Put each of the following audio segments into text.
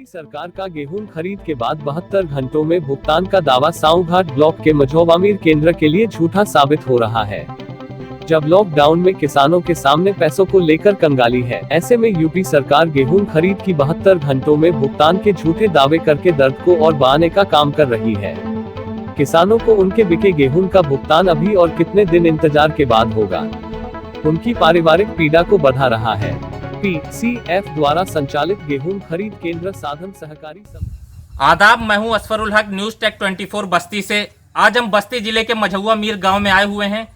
सरकार का गेहूं खरीद के बाद 72 घंटों में भुगतान का दावा साऊघाट ब्लॉक के मझौवामीर केंद्र के लिए झूठा साबित हो रहा है। जब लॉकडाउन में किसानों के सामने पैसों को लेकर कंगाली है, ऐसे में यूपी सरकार गेहूं खरीद की 72 घंटों में भुगतान के झूठे दावे करके दर्द को और बढ़ाने का काम कर रही है। किसानों को उनके बिके गेहूं का भुगतान अभी और कितने दिन इंतजार के बाद होगा, उनकी पारिवारिक पीड़ा को बढ़ा रहा है। पीसीएफ द्वारा संचालित गेहूं खरीद केंद्र साधन सहकारी आदाब, मैं हूं असफरुल हक, न्यूज टेक 24 बस्ती से। आज हम बस्ती जिले के मझौवामीर गांव में आए हुए हैं।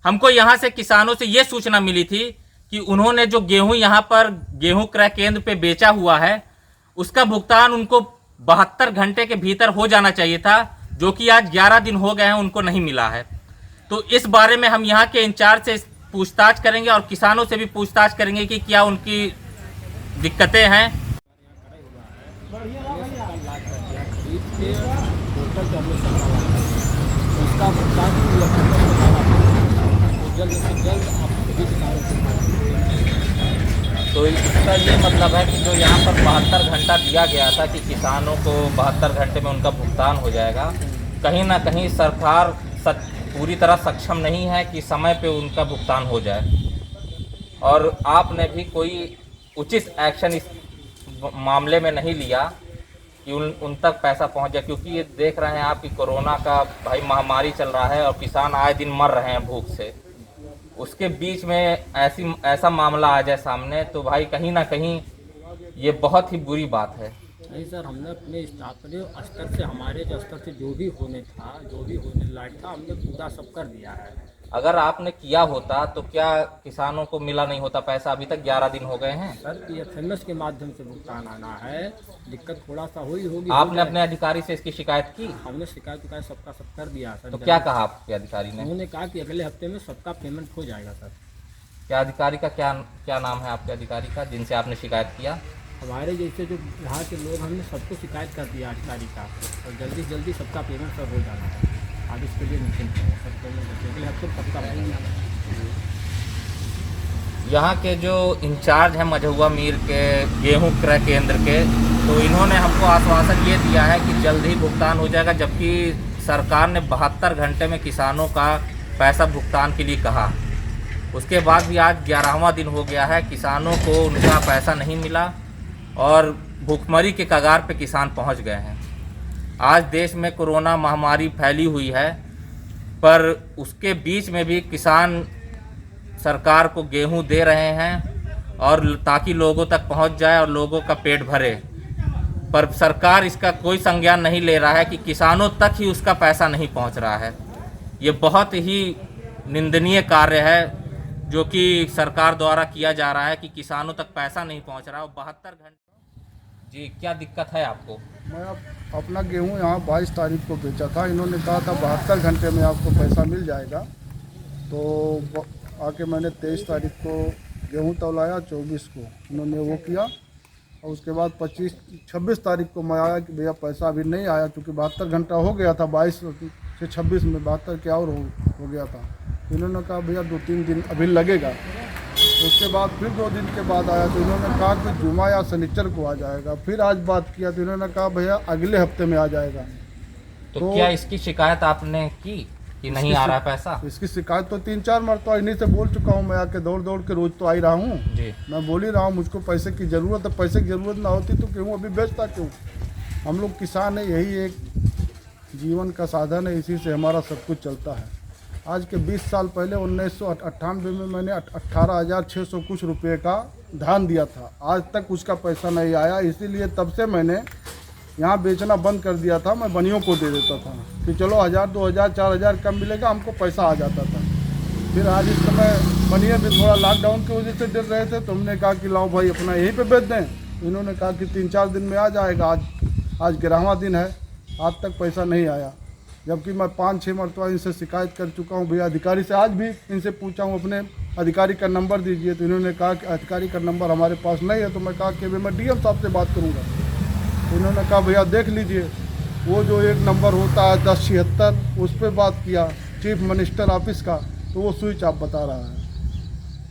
हमको यहां से किसानों से ये सूचना मिली थी कि उन्होंने जो गेहूं यहां पर गेहूं क्रय केंद्र पे बेचा हुआ है, उसका भुगतान उनको 72 घंटे के भीतर हो जाना चाहिए था, जो कि आज 11 दिन हो गए हैं, उनको नहीं मिला है। तो इस बारे में हम यहाँ के इंचार्ज से पूछताछ करेंगे और किसानों से भी पूछताछ करेंगे कि क्या उनकी दिक्कतें हैं। तो इसका ये मतलब है कि जो यहाँ पर 72 घंटा दिया गया था कि किसानों को 72 घंटे में उनका भुगतान हो जाएगा, कहीं ना कहीं सरकार पूरी तरह सक्षम नहीं है कि समय पे उनका भुगतान हो जाए। और आपने भी कोई उचित एक्शन इस मामले में नहीं लिया कि उन तक पैसा पहुंच जाए, क्योंकि ये देख रहे हैं आप कि कोरोना का भाई महामारी चल रहा है और किसान आए दिन मर रहे हैं भूख से। उसके बीच में ऐसा मामला आ जाए सामने, तो भाई कहीं ना कहीं ये बहुत ही बुरी बात है। नहीं सर, हमने अपने स्तर से हमारे जो स्तर से जो भी होने लायक था, हमने पूरा सब कर दिया है। अगर आपने किया होता तो क्या किसानों को मिला नहीं होता पैसा? अभी तक 11 दिन हो गए हैं सर। ये SMS के माध्यम से भुगतान आना है, दिक्कत थोड़ा सा होगी। आपने अपने अधिकारी से इसकी शिकायत की? हमने शिकायत सबका सब कर दिया सर। तो क्या कहा आपके अधिकारी ने? उन्होंने कहा कि अगले हफ्ते में सबका पेमेंट हो जाएगा सर। क्या अधिकारी का क्या नाम है आपके अधिकारी का, जिनसे आपने शिकायत किया? हमारे जैसे जो यहाँ के लोग, हमने सबको शिकायत कर दिया अधिकारी का, और जल्दी से जल्दी सबका पेमेंट सब हो जाना है। आज इसके लिए निश्चिंत है सर, पेमेंट अगले हफ्ते सबका होगा। यहाँ के जो इंचार्ज हैं मझौवामीर के गेहूं क्रय केंद्र के, तो इन्होंने हमको आश्वासन ये दिया है कि जल्द ही भुगतान हो जाएगा, जबकि सरकार ने 72 घंटे में किसानों का पैसा भुगतान के लिए कहा। उसके बाद भी आज 11वां दिन हो गया है, किसानों को उनका पैसा नहीं मिला और भूखमरी के कगार पे किसान पहुंच गए हैं। आज देश में कोरोना महामारी फैली हुई है, पर उसके बीच में भी किसान सरकार को गेहूं दे रहे हैं और ताकि लोगों तक पहुंच जाए और लोगों का पेट भरे, पर सरकार इसका कोई संज्ञान नहीं ले रहा है कि किसानों तक ही उसका पैसा नहीं पहुंच रहा है। ये बहुत ही निंदनीय कार्य है जो कि सरकार द्वारा किया जा रहा है कि किसानों तक पैसा नहीं पहुंच रहा है। 72 घंटे जी, क्या दिक्कत है आपको? मैं अपना गेहूं यहाँ 22 तारीख को बेचा था। इन्होंने कहा था 72 घंटे में आपको पैसा मिल जाएगा। तो आके मैंने 23 तारीख को गेहूं तौलाया, 24 को इन्होंने वो किया, और उसके बाद 26 तारीख को मैं आया कि भैया पैसा अभी नहीं आया, क्योंकि 72 घंटा हो गया था। 22 से 26 में 72 क्या और हो गया था। इन्होंने कहा भैया 2-3 दिन अभी लगेगा। उसके बाद फिर 2 दिन के बाद आया, तो इन्होंने कहा कि जुमा या शनिचर को आ जाएगा। फिर आज बात किया तो इन्होंने कहा भैया अगले हफ्ते में आ जाएगा। तो क्या इसकी शिकायत आपने की कि नहीं आ रहा है पैसा? इसकी शिकायत तो 3-4 मरतबा इन्हीं से बोल चुका हूँ। मैं आके दौड़ के रोज तो आ ही रहा हूँ जी। मैं बोल ही रहा हूँ मुझको पैसे की ज़रूरत है। पैसे की ज़रूरत ना होती तो गेहूँ अभी बेचता क्यों? हम लोग किसान है, यही एक जीवन का साधन है, इसी से हमारा सब कुछ चलता है। आज के 20 साल पहले 1998 में मैंने 18,600 कुछ रुपये का धान दिया था। आज तक उसका पैसा नहीं आया, इसीलिए तब से मैंने यहाँ बेचना बंद कर दिया था। मैं बनियों को दे देता था कि चलो 1,000, 2,000, 4,000 कम मिलेगा, हमको पैसा आ जाता था। फिर आज इस समय बनिए भी थोड़ा लॉकडाउन की वजह से डर रहे थे, तो हमने कहा कि लाओ भाई अपना यहीं पे बेच दें। इन्होंने कहा कि 3-4 दिन में आ जाएगा। आज 11वां दिन है, आज तक पैसा नहीं आया, जबकि मैं 5-6 मरतबा इनसे शिकायत कर चुका हूँ। भैया अधिकारी से आज भी इनसे पूछा हूँ अपने अधिकारी का नंबर दीजिए, तो इन्होंने कहा कि अधिकारी का नंबर हमारे पास नहीं है। तो मैं कहा कि मैं DM साहब से बात करूँगा। तो इन्होंने कहा भैया देख लीजिए, वो जो एक नंबर होता है 1076, उस पर बात किया चीफ मिनिस्टर ऑफिस का, तो वो स्विच ऑफ बता रहा है।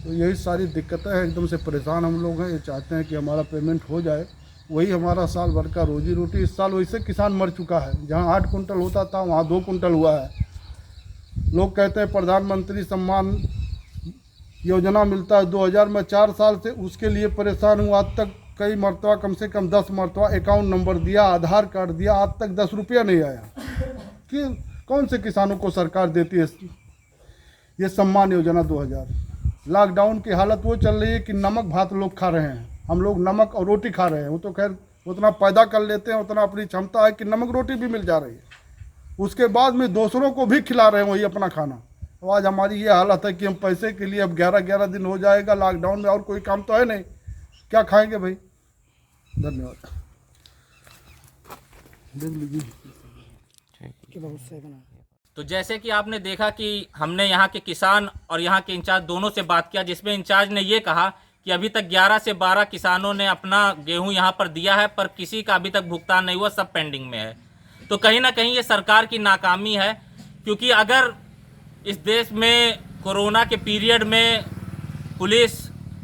तो यही सारी दिक्कतें हैं, एकदम से परेशान हम लोग हैं। ये चाहते हैं कि हमारा पेमेंट हो जाए, वही हमारा साल भर का रोजी रोटी। इस साल वैसे किसान मर चुका है, जहाँ 8 कुंटल होता था वहाँ 2 कुंटल हुआ है। लोग कहते हैं प्रधानमंत्री सम्मान योजना मिलता है 2000 में, 4 साल से उसके लिए परेशान हूँ। आज तक कई मरतबा, कम से कम 10 मरतबा अकाउंट नंबर दिया, आधार कार्ड दिया, आज तक 10 रुपया नहीं आया। कि कौन से किसानों को सरकार देती है ये सम्मान योजना 2000? लॉकडाउन की हालत वो चल रही है कि नमक भात लोग खा रहे हैं, हम लोग नमक और रोटी खा रहे हैं। वो तो खैर उतना पैदा कर लेते हैं, उतना अपनी क्षमता है कि नमक रोटी भी मिल जा रही है, उसके बाद में दूसरों को भी खिला रहे हैं वही अपना खाना। तो आज हमारी ये हालत है कि हम पैसे के लिए, अब 11-11 दिन हो जाएगा लॉकडाउन में, और कोई काम तो है नहीं, क्या खाएंगे भाई। धन्यवाद। तो जैसे कि आपने देखा कि हमने यहाँ के किसान और यहाँ के इंचार्ज दोनों से बात किया, जिसमें इंचार्ज ने ये कहा कि अभी तक 11 से 12 किसानों ने अपना गेहूं यहाँ पर दिया है, पर किसी का अभी तक भुगतान नहीं हुआ, सब पेंडिंग में है। तो कहीं ना कहीं ये सरकार की नाकामी है, क्योंकि अगर इस देश में कोरोना के पीरियड में पुलिस,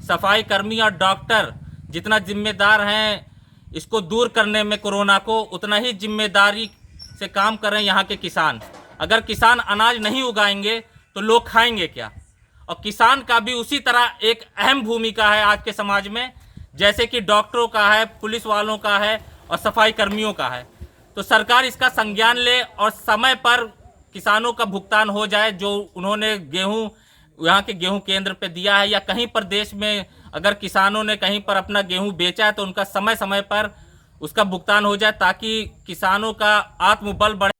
सफाई कर्मी और डॉक्टर जितना जिम्मेदार हैं इसको दूर करने में कोरोना को, उतना ही जिम्मेदारी से काम कर रहे हैं यहाँ के किसान। अगर किसान अनाज नहीं उगाएंगे तो लोग खाएंगे क्या? और किसान का भी उसी तरह एक अहम भूमिका है आज के समाज में, जैसे कि डॉक्टरों का है, पुलिस वालों का है और सफाई कर्मियों का है। तो सरकार इसका संज्ञान ले और समय पर किसानों का भुगतान हो जाए, जो उन्होंने गेहूं यहाँ के गेहूं केंद्र पे दिया है, या कहीं पर देश में अगर किसानों ने कहीं पर अपना गेहूं बेचा है तो उनका समय समय पर उसका भुगतान हो जाए, ताकि किसानों का आत्मबल बढ़े।